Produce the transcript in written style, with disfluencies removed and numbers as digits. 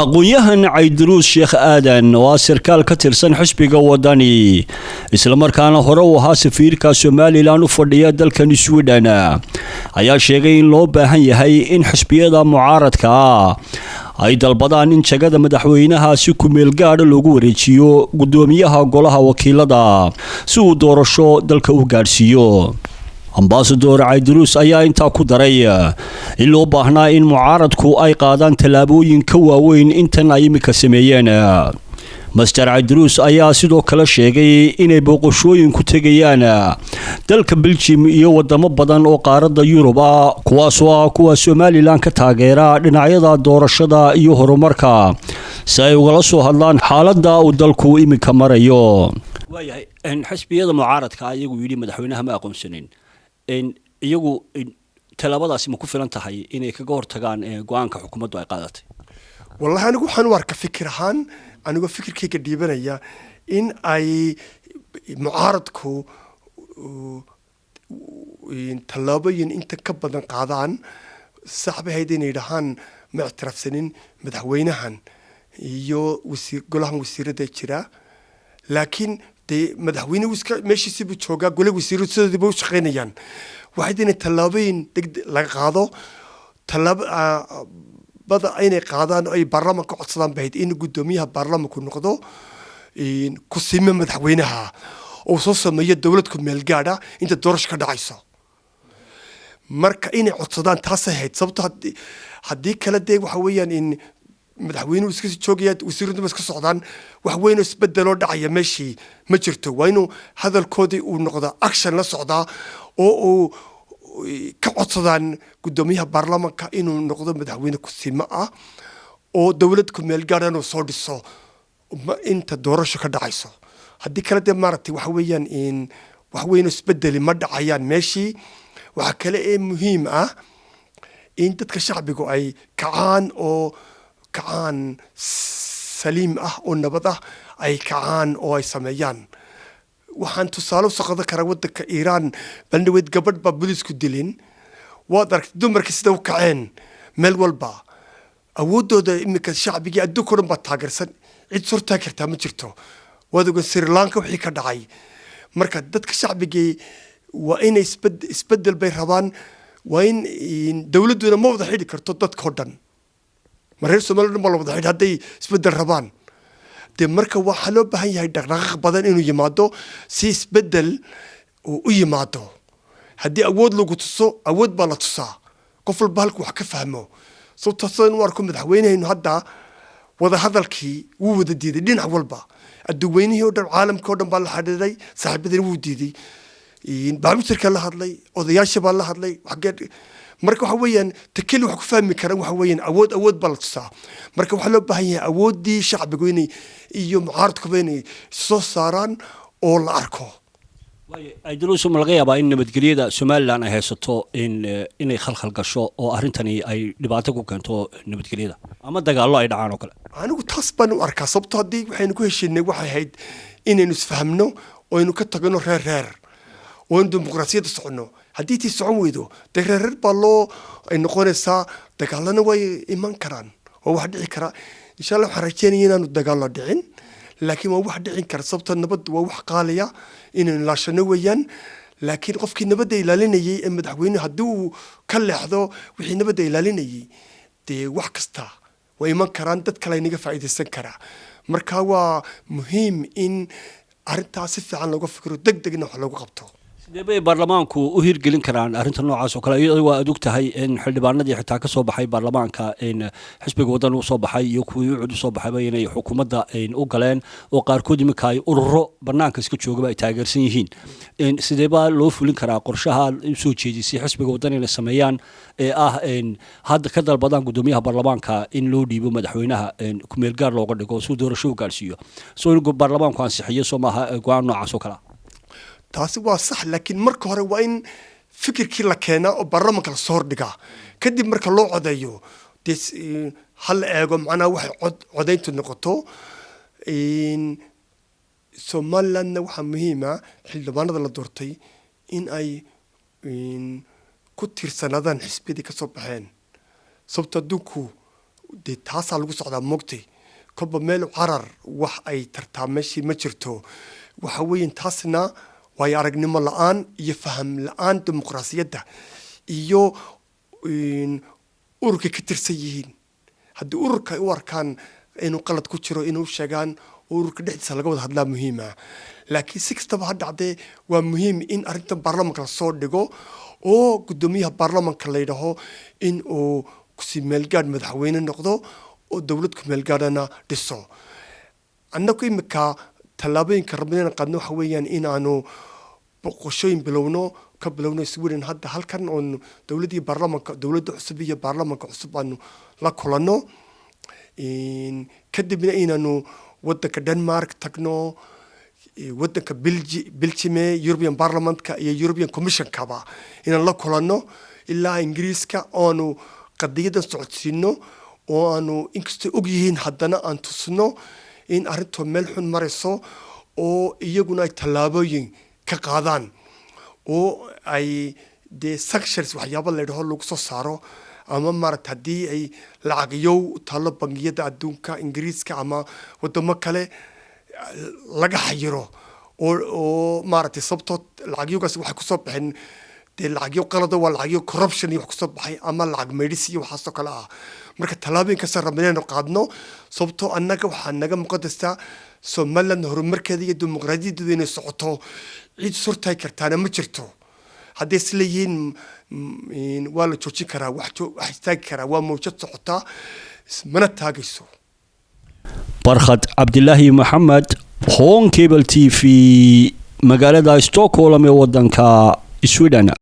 aqoon-yahan Caydiruus Sheekh Aadan waa sarkaal ka tirsan xisbiga wadani isla markaana hore u ahaa safiirka Soomaaliland u fadhiya dalkan Sweden ayaa sheegay in loo baahan yahay in xisbiyada mucaaradka ay dalbadaan in jagada madaxweynaha si ku meel gaar ah loogu wareejiyo gudoomiyaha golaha wakiilada si uu doorasho dalka u gaarsiiyo. Ambassador Caydiruus ayaa intaa ku daray in loo baahnaa in mucaaradku ay qaadaan talaabooyin ka waaweyn intan ay imika sameeyeen. Master Caydiruus ayaa sidoo kale sheegay inay booqashooyin ku tagayaan dalka Belgium iyo wadamo badan oo qaaradda Yurub ah kuwa Soomaaliland ka taageera dhinacyada doorashada iyo horumarka si ay ugala soo hadlaan xaaladda uu dalku imika marayo. waayahay xisbiyada mucaaradka ayagu yiri madaxweynaha ma aqoonsanin iyagu talaabadaasi ma ku filan tahay inay kaga hortagaan go'aanka xukuumaddu ay qaadatay. wallahi anigu waxaan u arkaa fikir ahaan anigu fikirkayga dhiibanaya in ay mucaaradku talaabooyin inta ka badan qaadaan saxbahayd inay dhahaan ma ictiraafsanin madaxweynahan iyo golahan wasiirada jira laakiin madaxweyne meeshiisa buu joogaa golaha wasiiradu sidoo bay u shaqeynayaan waxay inay talaabooyin degdeg laga qaado talaabada inay qaadaan ay baarlamaanka codsadaan bahayd in gudoomiyaha baarlamaanku noqdo ku sime madaxweynaha oo soo sameeyo dowlad ku meel gaar ah inta doorasho ka dhacayso marka inay codsadaan taas ay ahayd sababtoo haddii kale dee waxa weeyaan in madaxweynuhu iska joogaya wasiiradu iska socdaan wax weyn oo isbedeloo dhacaya meeshii ma jirto waa inuu hadalkoodii uu noqdo action la socdaa oo uu ka codsadaan gudoomiyaha baarlamaanka inuu noqdo madaxweyne ku simo ah oo dowlad ku meel gaar ah soo dhiso inta doorasho ka dhacayso haddii kale dee maaragtay waxa weeyaan in wax weyn oo isbedeli ma dhacayaan meeshii waxa kale ee muhiim ah in dadka shacbigu ay kacaan saliim ah oo nabad ah ay kacaan oo ay sameeyaan waxaan tusaale u soo karaa wadanka Iran bandhaweed gabadh baa booliisku dilin waad aragtay dumarkii sida u kaceen meel walba awoodooda imika shacbiga adduunka dhan baa taageersan cid soo taageertaa ma jirto wadaga Sri Lanka wixii ka dhacay marka dadka shacbiga waa inay isbedel bay rabaan waa in dawladuna ma wada xidhi karto dadka oo dhan mareer Soomaaliland ma wada xidhi hadday isbedel rabaan de marka waxa loo baahan yahay dhaqdhaqaaq badan inuu yimaado si isbedel u yimaado haddii awood lagu tuso awood baa la tusaa qof walba halku wax ka fahmo sababtoo ah warku madaxweynaheenu hadda wada hadalkii wuu wada diiday dhinac walba adduunweynihii oo dhan caalamka oo dhan baa la xidhiidhay saaxiibadina wuu diiday baarlamaanka la hadlay odayaasha baa la hadlay marka waxa weeyaan takeli wax ku fahmi karaan waxa weeyaan awood baa la tusaa marka waxa loo baahan yahay awoodii shacbigu inay iyo mucaaradkuba inay soo saaraan oo la arko. Caydiruus ma laga yaabaa in nabadgelyada Soomaaliland ay haysato inay khalkhal gasho oo arrintani ay dhibaato ku keento nabadgelyada ama dagaallo ay dhacaan oo kale. anigu taas baan u arkaa sababtoo haddii waxaynu ku heshiinay waxay ahayd inaynu isfahamno oo aynu ka tagno reer oo in dimuqraasiyadda socono haddii tii socon weydo dee reer baa loo ay noqonaysaa dagaalana way iman karaan oo wax dhici kara insha Allah waxaan rajeynayaa inaanu dagaallo dhicin laakiin waa wax dhicin kara sababtoo nabad waa wax qaaliya inaynu laashano weeyaan laakiin qofkii nabadda ilaalinayay ee madaxweyne haddii uu ka leexdo wixii nabadda ilaalinayay dee wax kasta way iman karaan dad kale inaga faa'iidaysan karaa marka waa muhiim in arrintaas si fiican looga fikiro degdegna wax loogu qabto. sidee bay baarlamaanku u hirgelin karaan arrinta noocaas oo kale iyadoo waa adug tahay in xildhibaanadii xitaa ka soo baxay baarlamaanka in xisbiga wadan uu soo baxay iyo kuwii u cud soo baxay inay xukuumadda u galeen oo qaarkood imika ay ururo banaanka iska joogaba ay taageersan yihiin sidee baa loo fulin karaa qorshaha soo jeedisay xisbiga wadan inay sameeyaan hadda ka dalbadaan gudoomiyaha baarlamaanka in loo dhiibo madaxweynaha ku meel gaar looga dhigo si doorasho u gaarsiiyo soo in baarlamaanku ansixiyo soo maaha go'aan noocaas oo kale taasi waa sax laakiin marka hore waa in fikirkii la keenaa oo baarlamaanka la soo hordhigaa kadib marka loo codeeyo hal eego macnaha waxay codayntu noqoto Somalilandna waxaa muhiim ah xildhibaanada la doortay in ay ku tiirsanaadaan xisbiyadii ka soo baxeen sababtoo adduunku dee taasaa lagu socdaa moogtay kolba meel carar wax ay tartaa meeshii ma jirto waxa weeyaan taasna waayo aragnimo la-aan iyo faham la-aan dimuqraasiyadda iyo ururkay ka tirsan yihiin haddii ururka ay u arkaan inuu qalad ku jiro inuu sheegaan ururka dhexdiisa laga wada hadlaa muhiima laakiin si kastaba ha dhacdee waa muhiim in arrintan baarlamanka lasoo dhigo oo guddoomiyaha baarlamanka la yidhaaho in uu si meelgaadh madaxweyne noqdo oo dowlad ku meelgaadhana dhiso annagu imika tallaabooyinka rabnayna qaadno waxa weeyaan inaanu boqoshooyin ka bilowno Sweden hadda halkan oo dowladii baarlamanka dowladda cusub iyo baarlamanka cusub aanu la kulanno kadibna inaanu waddanka Denmark tagno waddanka Belgium European Parliament-ka iyo European Commission-kaba inaan la kulanno ilaa Ingiriiska oonu qadiyadan socodsiino oo aanu inkastoo og yihiin haddana aan tusno in arrintu meel xun marayso oo iyaguna ay tallaabooyin ka qaadaan oo ay dee sanctions waxyaabo la yidhaho lagu soo saaro ama maaragta haddii ay lacagyow talo bangiyada adduunka Ingiriiska ama wadamo kale laga xayiro oo maaragtay sababtoo lacagyowgaas waxay kusoo baxeen dee lacagyo qalada waa lacagyo corruption iyo wax kusoo baxay ama lacag meydhis iyo waxaasoo kale ah marka tallaabooyinkaas rabnaynu qaadno sababtoo annaga waxaa naga muqadasta Somaliland horumarkeeda iyo dimuqraadiyadeedu inay socoto cid surtay kartaana ma jirto haddii isleeyihiin waa la joojin karaa wax istaagi karaa waa mawjad socotaa mana taagayso barkhad cabdilaahi maxamed Home Cable TV magaalada Stockholm ee waddanka Sweden.